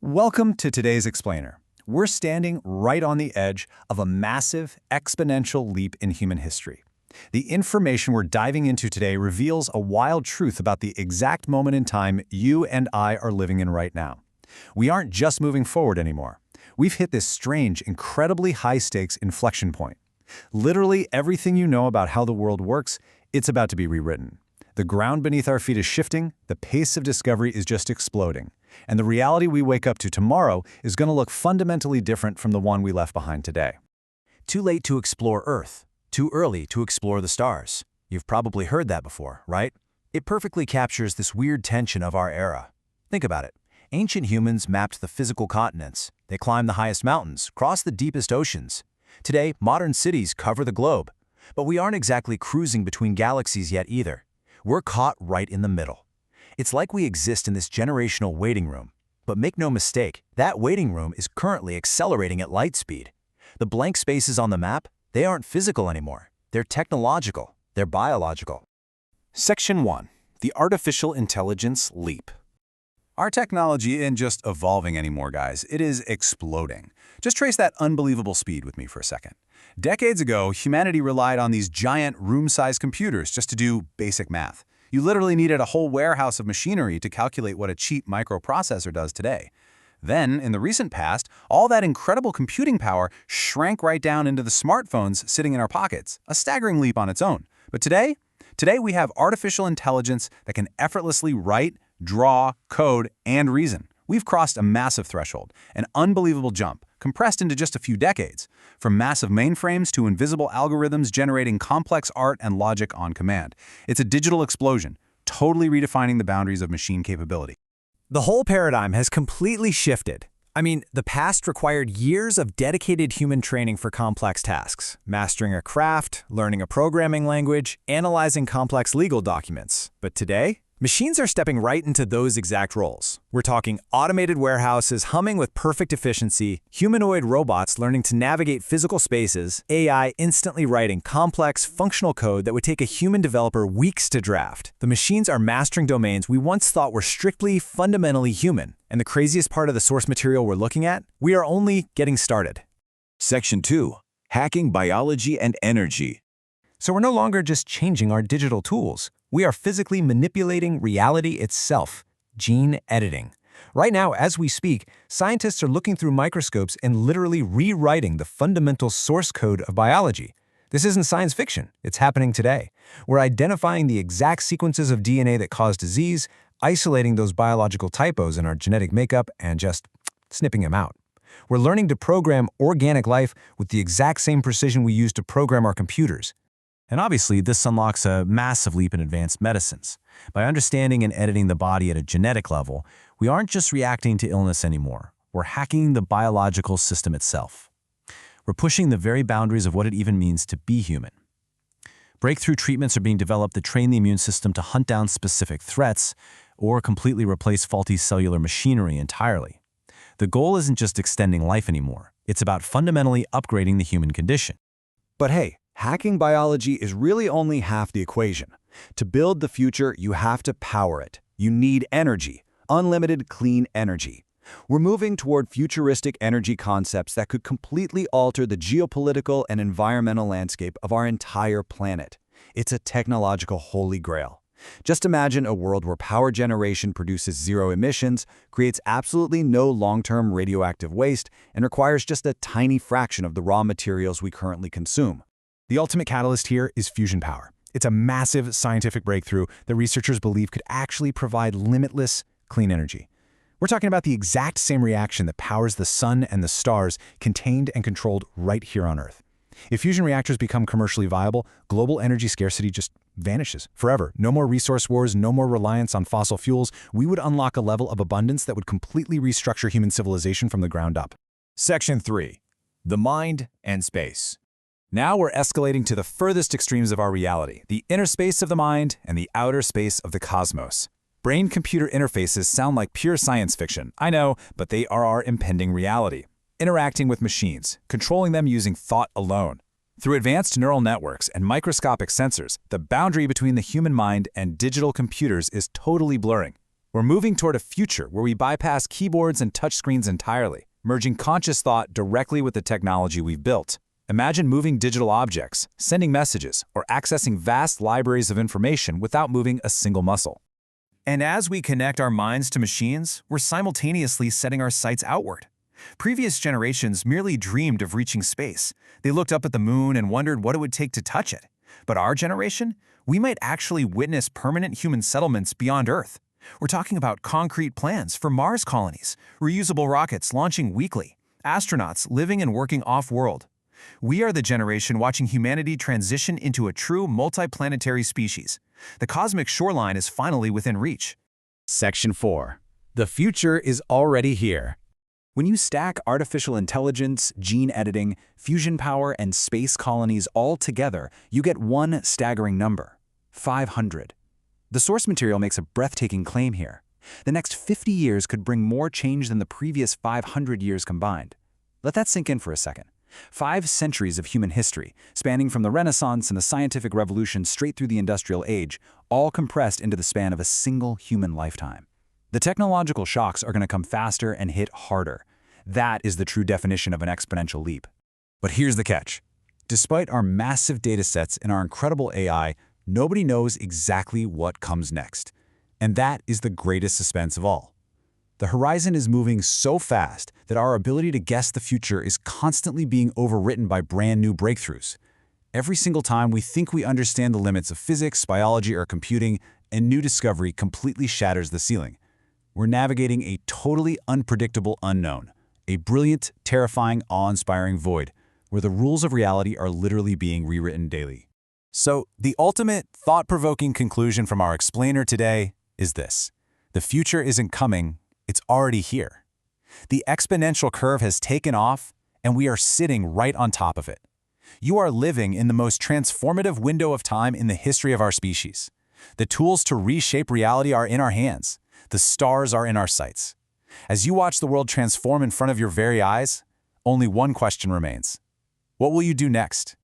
Welcome to today's Explainer. We're standing right on the edge of a massive, exponential leap in human history. The information we're diving into today reveals a wild truth about the exact moment in time you and I are living in right now. We aren't just moving forward anymore. We've hit this strange, incredibly high-stakes inflection point. Literally everything you know about how the world works, it's about to be rewritten. The ground beneath our feet is shifting, the pace of discovery is just exploding, and the reality we wake up to tomorrow is going to look fundamentally different from the one we left behind today. Too late to explore Earth. Too early to explore the stars. You've probably heard that before, right? It perfectly captures this weird tension of our era. Think about it. Ancient humans mapped the physical continents. They climbed the highest mountains, crossed the deepest oceans. Today, modern cities cover the globe. But we aren't exactly cruising between galaxies yet either. We're caught right in the middle. It's like we exist in this generational waiting room. But make no mistake, that waiting room is currently accelerating at light speed. The blank spaces on the map, they aren't physical anymore. They're technological. They're biological. Section 1. The Artificial Intelligence Leap. Our technology isn't just evolving anymore, guys. It is exploding. Just trace that unbelievable speed with me for a second. Decades ago, humanity relied on these giant room-sized computers just to do basic math. You literally needed a whole warehouse of machinery to calculate what a cheap microprocessor does today. Then, in the recent past, all that incredible computing power shrank right down into the smartphones sitting in our pockets, a staggering leap on its own. But today we have artificial intelligence that can effortlessly write, draw, code, and reason. We've crossed a massive threshold, an unbelievable jump, compressed into just a few decades, from massive mainframes to invisible algorithms generating complex art and logic on command. It's a digital explosion, totally redefining the boundaries of machine capability. The whole paradigm has completely shifted. I mean, the past required years of dedicated human training for complex tasks, mastering a craft, learning a programming language, analyzing complex legal documents. But today, machines are stepping right into those exact roles. We're talking automated warehouses humming with perfect efficiency, humanoid robots learning to navigate physical spaces, AI instantly writing complex, functional code that would take a human developer weeks to draft. The machines are mastering domains we once thought were strictly, fundamentally human. And the craziest part of the source material we're looking at, we are only getting started. Section 2. Hacking Biology and Energy. So we're no longer just changing our digital tools. We are physically manipulating reality itself, gene editing. Right now, as we speak, scientists are looking through microscopes and literally rewriting the fundamental source code of biology. This isn't science fiction. It's happening today. We're identifying the exact sequences of DNA that cause disease, isolating those biological typos in our genetic makeup, and just snipping them out. We're learning to program organic life with the exact same precision we use to program our computers. And obviously, this unlocks a massive leap in advanced medicines. By understanding and editing the body at a genetic level, we aren't just reacting to illness anymore. We're hacking the biological system itself. We're pushing the very boundaries of what it even means to be human. Breakthrough treatments are being developed that train the immune system to hunt down specific threats or completely replace faulty cellular machinery entirely. The goal isn't just extending life anymore. It's about fundamentally upgrading the human condition. But hey, hacking biology is really only half the equation. To build the future, you have to power it. You need energy, unlimited clean energy. We're moving toward futuristic energy concepts that could completely alter the geopolitical and environmental landscape of our entire planet. It's a technological holy grail. Just imagine a world where power generation produces zero emissions, creates absolutely no long-term radioactive waste, and requires just a tiny fraction of the raw materials we currently consume. The ultimate catalyst here is fusion power. It's a massive scientific breakthrough that researchers believe could actually provide limitless clean energy. We're talking about the exact same reaction that powers the sun and the stars contained and controlled right here on Earth. If fusion reactors become commercially viable, global energy scarcity just vanishes forever. No more resource wars, no more reliance on fossil fuels. We would unlock a level of abundance that would completely restructure human civilization from the ground up. Section 3. The Mind and Space. Now we're escalating to the furthest extremes of our reality, the inner space of the mind and the outer space of the cosmos. Brain-computer interfaces sound like pure science fiction, I know, but they are our impending reality. Interacting with machines, controlling them using thought alone. Through advanced neural networks and microscopic sensors, the boundary between the human mind and digital computers is totally blurring. We're moving toward a future where we bypass keyboards and touchscreens entirely, merging conscious thought directly with the technology we've built. Imagine moving digital objects, sending messages, or accessing vast libraries of information without moving a single muscle. And as we connect our minds to machines, we're simultaneously setting our sights outward. Previous generations merely dreamed of reaching space. They looked up at the moon and wondered what it would take to touch it. But our generation, we might actually witness permanent human settlements beyond Earth. We're talking about concrete plans for Mars colonies, reusable rockets launching weekly, astronauts living and working off-world. We are the generation watching humanity transition into a true multiplanetary species. The cosmic shoreline is finally within reach. Section 4. The future is already here. When you stack artificial intelligence, gene editing, fusion power, and space colonies all together, you get one staggering number: 500. The source material makes a breathtaking claim here. The next 50 years could bring more change than the previous 500 years combined. Let that sink in for a second. 5 centuries of human history, spanning from the Renaissance and the scientific revolution straight through the industrial age, all compressed into the span of a single human lifetime. The technological shocks are going to come faster and hit harder. That is the true definition of an exponential leap. But here's the catch. Despite our massive data sets and our incredible AI, nobody knows exactly what comes next. And that is the greatest suspense of all. The horizon is moving so fast that our ability to guess the future is constantly being overwritten by brand new breakthroughs. Every single time we think we understand the limits of physics, biology, or computing, a new discovery completely shatters the ceiling. We're navigating a totally unpredictable unknown, a brilliant, terrifying, awe-inspiring void, where the rules of reality are literally being rewritten daily. So, the ultimate, thought-provoking conclusion from our explainer today is this: the future isn't coming, it's already here. The exponential curve has taken off, and we are sitting right on top of it. You are living in the most transformative window of time in the history of our species. The tools to reshape reality are in our hands. The stars are in our sights. As you watch the world transform in front of your very eyes, only one question remains. What will you do next?